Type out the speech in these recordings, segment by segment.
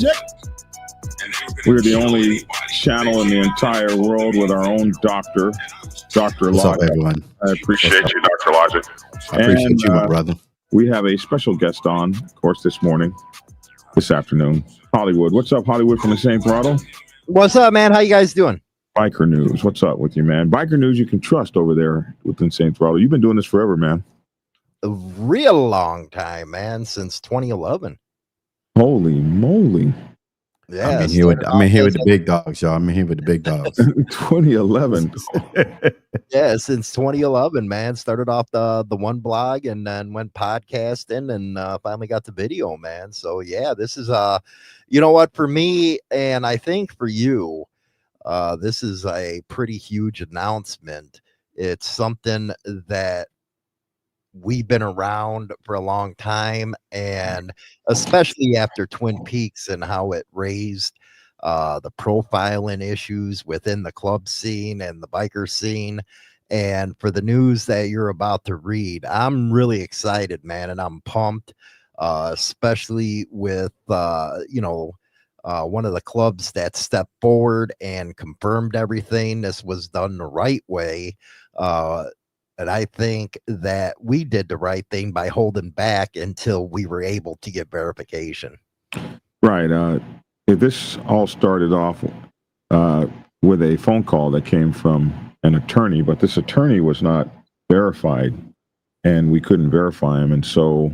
Magic. We're the only channel in the entire world with our own doctor, Dr. What's Logic. up, everyone? I appreciate you, Dr. Logic. I appreciate you, my brother. We have a special guest on, of course, this afternoon. Hollywood. What's up, Hollywood from Insane Throttle? What's up, man? How you guys doing? Biker News. What's up with you, man? Biker News you can trust over there with Insane Throttle. You've been doing this forever, man. A real long time, man, since 2011. Holy moly. Yeah, I'm in here with the big dogs, y'all. I'm in here with the big dogs. 2011. Yeah, since 2011, man. Started off the one blog and then went podcasting and finally got the video, man. So yeah, this is you know what, for me and I think for you, this is a pretty huge announcement. It's something that we've been around for a long time, and especially after Twin Peaks and how it raised the profiling issues within the club scene and the biker scene. And for the news that you're about to read, I'm really excited, man, and I'm pumped, especially with one of the clubs that stepped forward and confirmed everything. This was done the right way. And I think that we did the right thing by holding back until we were able to get verification. Right. This all started off with a phone call that came from an attorney, but this attorney was not verified, and we couldn't verify him. And so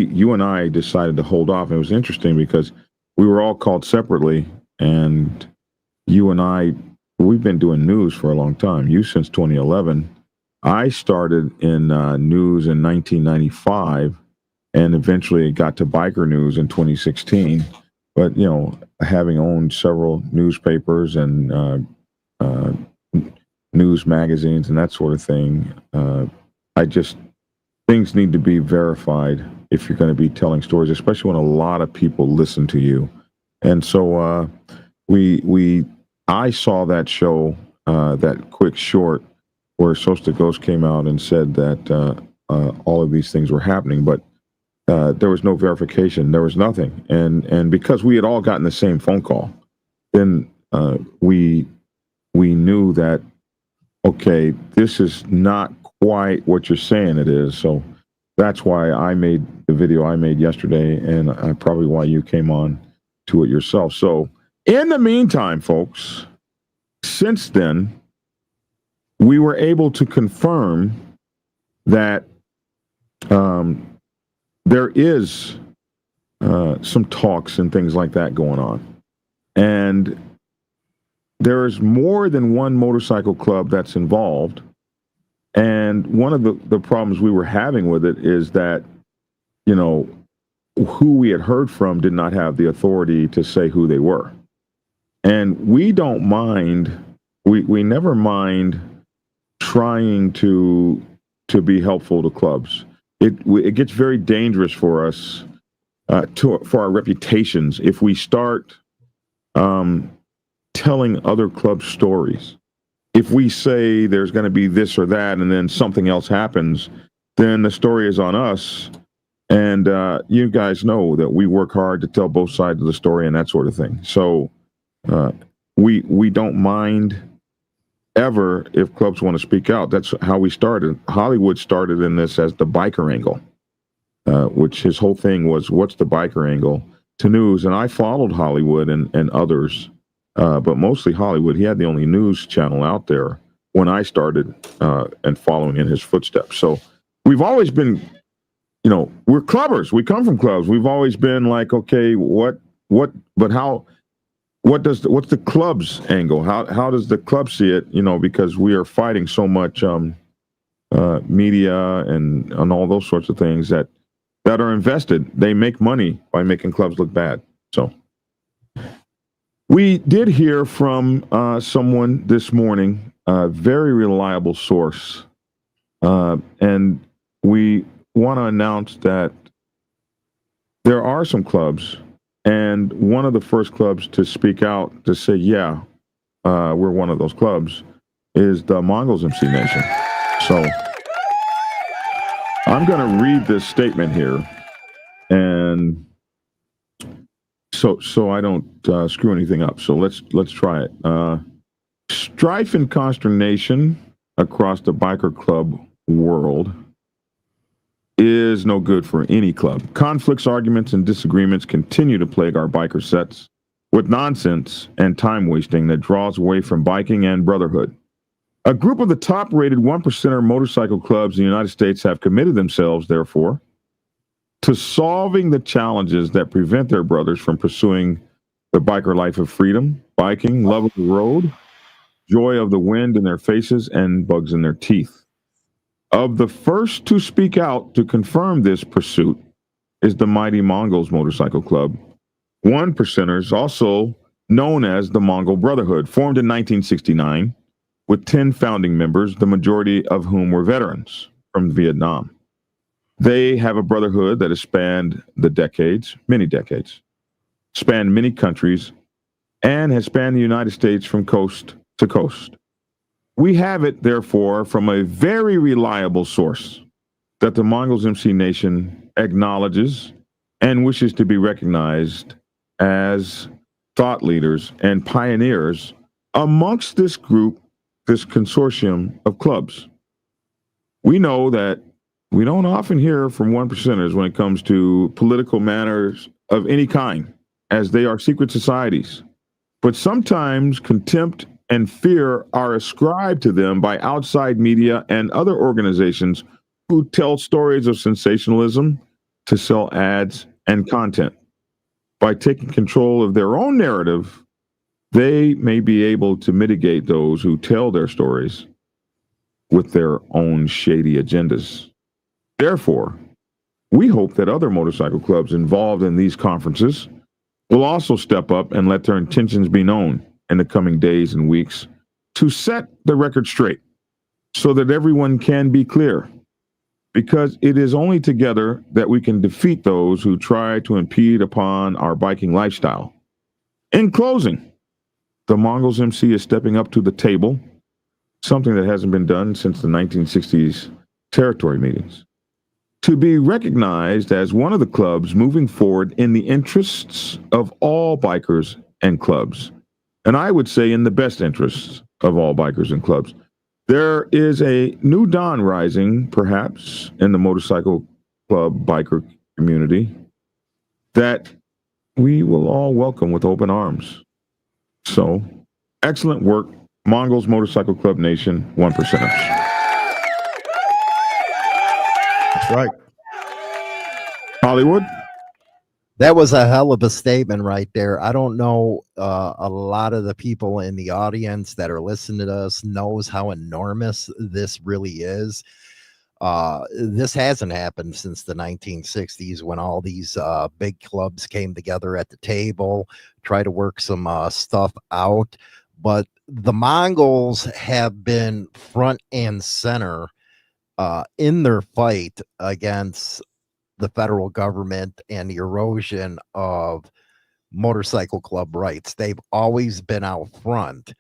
you and I decided to hold off. It was interesting because we were all called separately, and you and I, we've been doing news for a long time. You since 2011. I started in news in 1995, and eventually it got to biker news in 2016. But, having owned several newspapers and news magazines and that sort of thing, things need to be verified if you're going to be telling stories, especially when a lot of people listen to you. And so I saw that show, that quick short where Sosta Ghost came out and said that all of these things were happening, but there was no verification. There was nothing. And because we had all gotten the same phone call, then we knew that, okay, this is not quite what you're saying it is. So that's why I made the video I made yesterday, and probably why you came on to it yourself. So in the meantime, folks, since then, we were able to confirm that there is some talks and things like that going on. And there is more than one motorcycle club that's involved. And one of the problems we were having with it is that, who we had heard from did not have the authority to say who they were. And we don't mind, we never mind trying to be helpful to clubs. It gets very dangerous for us, for our reputations, if we start telling other clubs stories. If we say there's going to be this or that, and then something else happens, then the story is on us. And you guys know that we work hard to tell both sides of the story and that sort of thing. So we don't mind ever if clubs want to speak out. That's how we started. Hollywood started in this as the biker angle, which his whole thing was, what's the biker angle to news? And I followed Hollywood and others, but mostly Hollywood. He had the only news channel out there when I started and following in his footsteps. So we've always been, we're clubbers. We come from clubs. We've always been like, okay, what's the club's angle? How does the club see it? Because we are fighting so much media and all those sorts of things that are invested. They make money by making clubs look bad. So we did hear from someone this morning, a very reliable source, and we want to announce that there are some clubs. And one of the first clubs to speak out to say, yeah, we're one of those clubs, is the Mongols MC Nation. So I'm going to read this statement here. and so I don't screw anything up. So let's try it. Strife and consternation across the biker club world is no good for any club. Conflicts, arguments, and disagreements continue to plague our biker sets with nonsense and time wasting that draws away from biking and brotherhood. A group of the top-rated 1%er motorcycle clubs in the United States have committed themselves, therefore, to solving the challenges that prevent their brothers from pursuing the biker life of freedom, biking, love of the road, joy of the wind in their faces, and bugs in their teeth. Of the first to speak out to confirm this pursuit is the mighty Mongols Motorcycle Club, 1%ers, also known as the Mongol Brotherhood, formed in 1969 with 10 founding members, the majority of whom were veterans from Vietnam. They have a brotherhood that has spanned the decades, many decades, spanned many countries, and has spanned the United States from coast to coast. We have it, therefore, from a very reliable source that the Mongols MC Nation acknowledges and wishes to be recognized as thought leaders and pioneers amongst this group, this consortium of clubs. We know that we don't often hear from 1%ers when it comes to political matters of any kind, as they are secret societies. But sometimes contempt and fear are ascribed to them by outside media and other organizations who tell stories of sensationalism to sell ads and content. By taking control of their own narrative, they may be able to mitigate those who tell their stories with their own shady agendas. Therefore, we hope that other motorcycle clubs involved in these conferences will also step up and let their intentions be known in the coming days and weeks to set the record straight so that everyone can be clear, because it is only together that we can defeat those who try to impede upon our biking lifestyle. In closing, the Mongols MC is stepping up to the table, something that hasn't been done since the 1960s territory meetings, to be recognized as one of the clubs moving forward in the interests of all bikers and clubs. And I would say in the best interests of all bikers and clubs. There is a new dawn rising, perhaps, in the motorcycle club biker community that we will all welcome with open arms. So, excellent work, Mongols Motorcycle Club Nation, 1%ers. That's right. Hollywood? That was a hell of a statement right there. I don't know a lot of the people in the audience that are listening to us knows how enormous this really is. This hasn't happened since the 1960s when all these big clubs came together at the table, try to work some stuff out. But the Mongols have been front and center in their fight against the federal government and the erosion of motorcycle club rights. They've always been out front,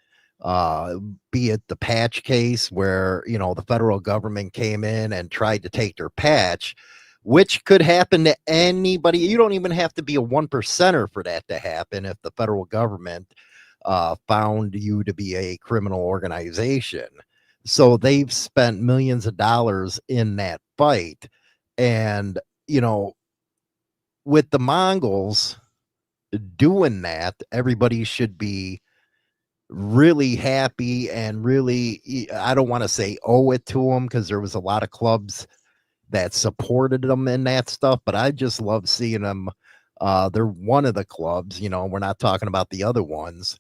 be it the patch case where, you know, the federal government came in and tried to take their patch, which could happen to anybody. You don't even have to be a 1%er for that to happen if the federal government found you to be a criminal organization. So they've spent millions of dollars in that fight. And you know, with the Mongols doing that, everybody should be really happy and really, I don't want to say owe it to them because there was a lot of clubs that supported them in that stuff, but I just love seeing them. They're one of the clubs, you know, we're not talking about the other ones.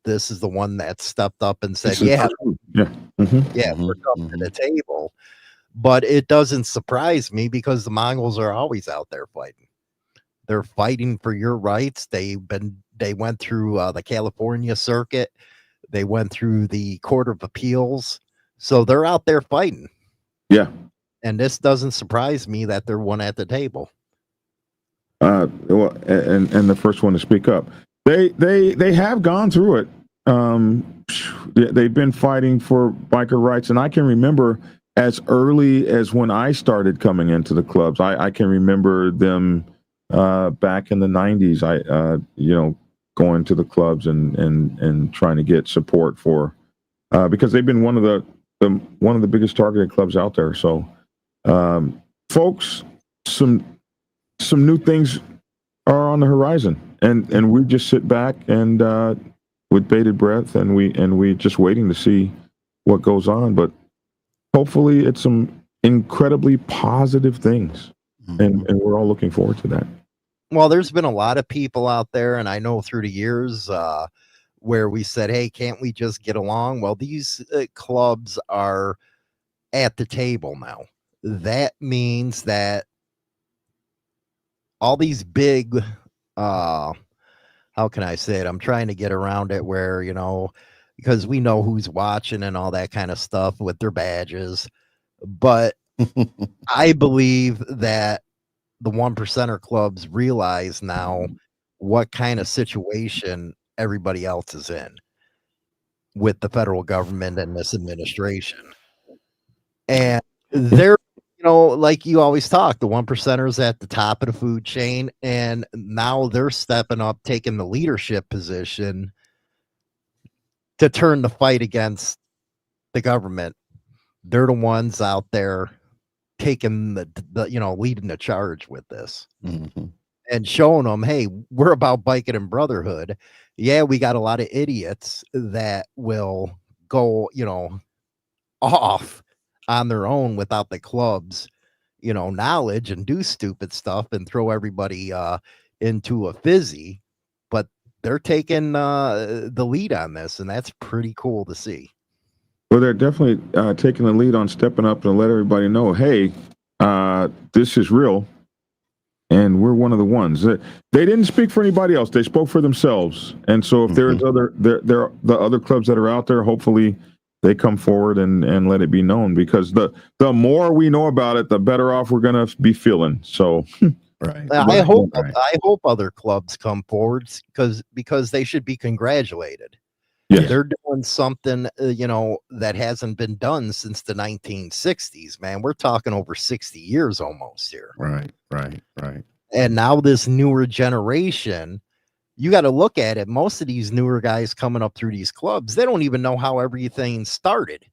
This is the one that stepped up and said, yeah, we're coming to the table. But it doesn't surprise me because the Mongols are always out there fighting. They're fighting for your rights. They went through the California circuit. They went through the Court of Appeals. So they're out there fighting. Yeah. And this doesn't surprise me that they're one at the table. Well, and the first one to speak up. They have gone through it. They've been fighting for biker rights, and I can remember as early as when I started coming into the clubs, I can remember them back in the 90s. Going to the clubs and trying to get support for because they've been one of the biggest targeted clubs out there. So, folks, some new things are on the horizon, and we just sit back and with bated breath, and we just waiting to see what goes on. But hopefully, it's some incredibly positive things, and we're all looking forward to that. Well, there's been a lot of people out there, and I know through the years where we said, hey, can't we just get along? Well, these clubs are at the table now. That means that all these big, how can I say it? I'm trying to get around it where, because we know who's watching and all that kind of stuff with their badges. But I believe that the 1%er clubs realize now what kind of situation everybody else is in with the federal government and this administration. And they're, like you always talk, the 1%ers at the top of the food chain, and now they're stepping up, taking the leadership position to turn the fight against the government. They're the ones out there taking the leading the charge with this and showing them, hey, we're about biking and brotherhood. Yeah, we got a lot of idiots that will go, off on their own without the club's, knowledge and do stupid stuff and throw everybody into a fizzy. But they're taking the lead on this, and that's pretty cool to see. Well, they're definitely taking the lead on stepping up and let everybody know, hey, this is real, and we're one of the ones. They didn't speak for anybody else; they spoke for themselves. And so, if there's the other clubs that are out there, hopefully they come forward and let it be known. Because the more we know about it, the better off we're going to be feeling. So, right. I hope other clubs come forward because they should be congratulated. Yes. They're doing something, that hasn't been done since the 1960s, man. We're talking over 60 years almost here. Right. And now this newer generation, you got to look at it. Most of these newer guys coming up through these clubs, they don't even know how everything started.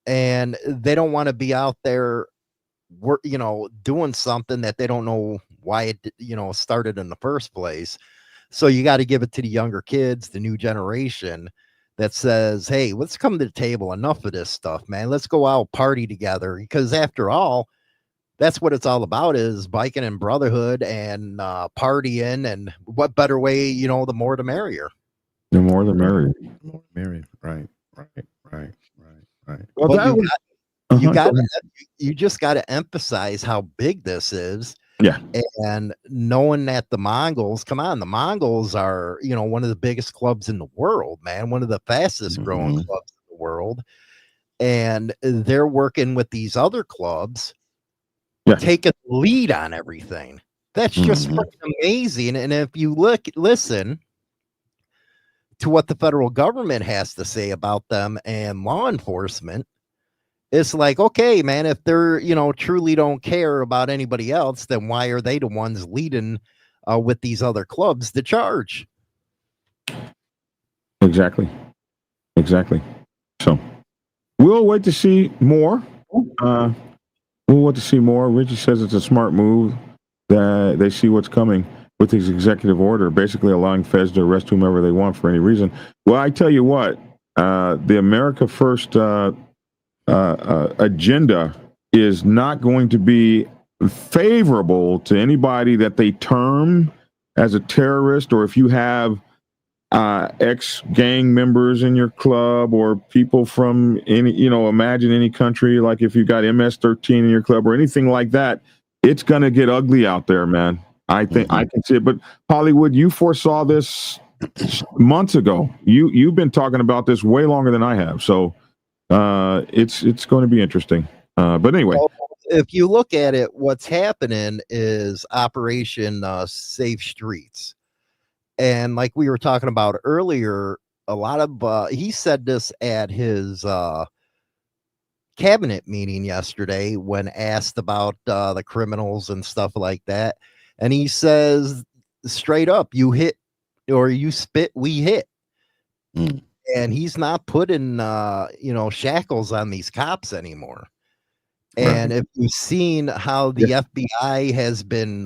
And they don't want to be out there, doing something that they don't know why it, started in the first place. So you got to give it to the younger kids, the new generation that says, hey, let's come to the table. Enough of this stuff, man. Let's go out, party together. Because after all, that's what it's all about, is biking and brotherhood and partying. And what better way, the more the merrier. The more the merrier. The more the merrier. Right. Well, you just got to emphasize how big this is. Yeah. And knowing that the Mongols are, one of the biggest clubs in the world, man, one of the fastest growing clubs in the world. And they're working with these other clubs, taking the lead on everything. That's just freaking amazing. And if you listen to what the federal government has to say about them and law enforcement, it's like, okay, man, if they're, truly don't care about anybody else, then why are they the ones leading with these other clubs to charge? Exactly. So we'll wait to see more. Richie says it's a smart move that they see what's coming with his executive order, basically allowing feds to arrest whomever they want for any reason. Well, I tell you what, the America First agenda is not going to be favorable to anybody that they term as a terrorist, or if you have ex-gang members in your club or people from any, imagine any country, like if you got MS-13 in your club or anything like that, it's going to get ugly out there, man. I think I can see it. But Hollywood, you foresaw this months ago. You've been talking about this way longer than I have. So it's going to be interesting. But anyway, well, if you look at it, what's happening is Operation Safe Streets. And like we were talking about earlier, a lot of he said this at his cabinet meeting yesterday when asked about the criminals and stuff like that. And he says straight up, you hit or you spit, we hit. Mm. And he's not putting, shackles on these cops anymore. And if you've seen how the FBI has been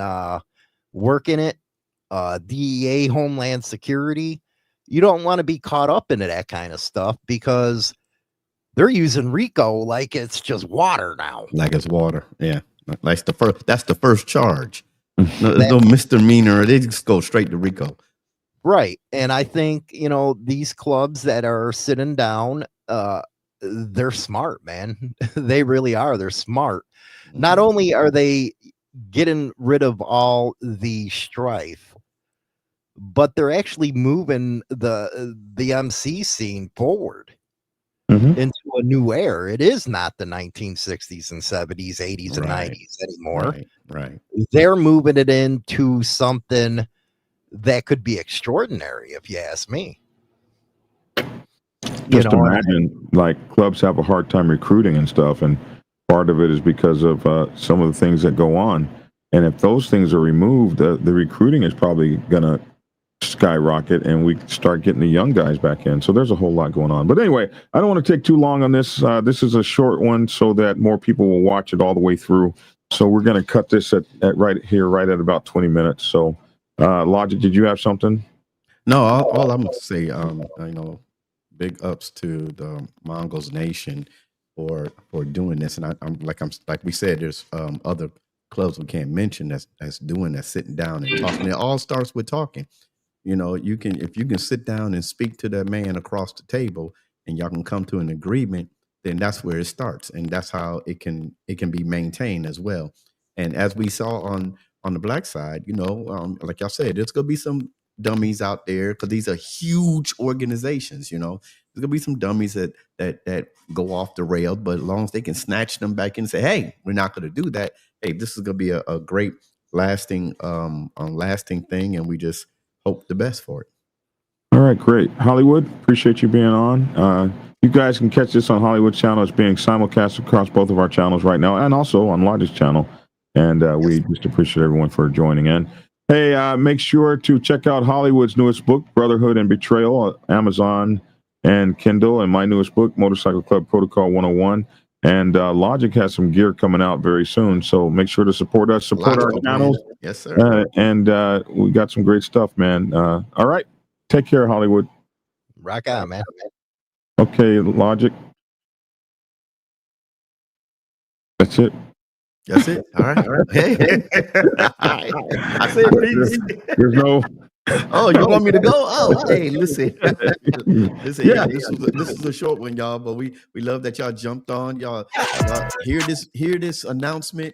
working it, DEA, Homeland Security, you don't want to be caught up into that kind of stuff because they're using RICO like it's just water now. Like it's water. Yeah. That's the first charge. No misdemeanor. They just go straight to RICO. Right. And I think, these clubs that are sitting down, they're smart, man. They really are. They're smart. Not only are they getting rid of all the strife, but they're actually moving the MC scene forward into a new era. It is not the 1960s and 70s, 80s and 90s anymore. Right. They're moving it into something that could be extraordinary, if you ask me. Just imagine, like, clubs have a hard time recruiting and stuff, and part of it is because of some of the things that go on. And if those things are removed, the recruiting is probably going to skyrocket, and we start getting the young guys back in. So there's a whole lot going on. But anyway, I don't want to take too long on this. This is a short one so that more people will watch it all the way through. So we're going to cut this at right at about 20 minutes. So, Logic, did you have something? No, all I'm going to say, big ups to the Mongols Nation for doing this. And I'm like we said, there's other clubs we can't mention that's doing that, sitting down and talking. It all starts with talking. If you can sit down and speak to that man across the table and y'all can come to an agreement, then that's where it starts. And that's how it can be maintained as well. And as we saw on the black side, like y'all said, there's going to be some dummies out there because these are huge organizations. There's going to be some dummies that go off the rail, but as long as they can snatch them back in and say, hey, we're not going to do that. Hey, this is going to be a great lasting thing. And we just hope the best for it. All right, great. Hollywood, appreciate you being on. You guys can catch this on Hollywood channel. It's being simulcast across both of our channels right now and also on Logic's channel. And we just appreciate everyone for joining in. Hey, make sure to check out Hollywood's newest book, Brotherhood and Betrayal, Amazon and Kindle, and my newest book, Motorcycle Club Protocol 101. And Logic has some gear coming out very soon, so make sure to support us, support our channels. Yes, sir. And we got some great stuff, man. All right, take care, Hollywood. Rock on, man. Okay, Logic. That's it. That's it. All right. Hey. I said peace. There's no. Oh, you want me to go? Oh, hey, listen. Yeah, this is a short one, y'all. But we love that y'all jumped on. Y'all hear this announcement,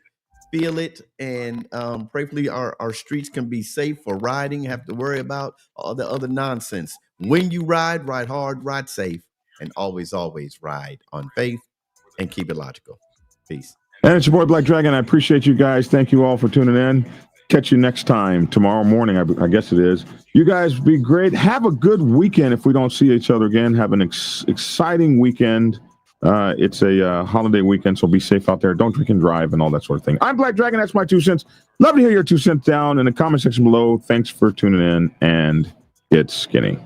feel it, and prayerfully our streets can be safe for riding. Have to worry about all the other nonsense. When you ride hard, ride safe, and always ride on faith and keep it logical. Peace. And it's your boy Black Dragon. I appreciate you guys. Thank you all for tuning in. Catch you next time, tomorrow morning, I guess it is. You guys be great. Have a good weekend if we don't see each other again. Have an exciting weekend. It's a holiday weekend, so be safe out there. Don't drink and drive and all that sort of thing. I'm Black Dragon. That's my 2 cents. Love to hear your 2 cents down in the comment section below. Thanks for tuning in, and get skinny.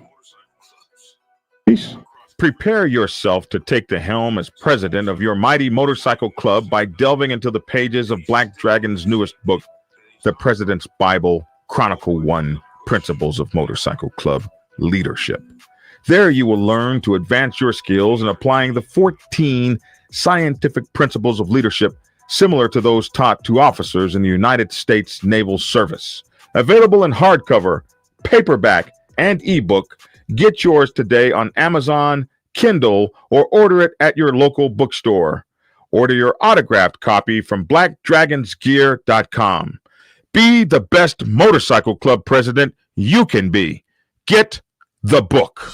Peace. Prepare yourself to take the helm as president of your mighty motorcycle club by delving into the pages of Black Dragon's newest book, The President's Bible, Chronicle 1, Principles of Motorcycle Club Leadership. There you will learn to advance your skills in applying the 14 scientific principles of leadership similar to those taught to officers in the United States Naval Service. Available in hardcover, paperback, and ebook. Get yours today on Amazon, Kindle, or order it at your local bookstore. Order your autographed copy from blackdragonsgear.com. Be the best motorcycle club president you can be. Get the book.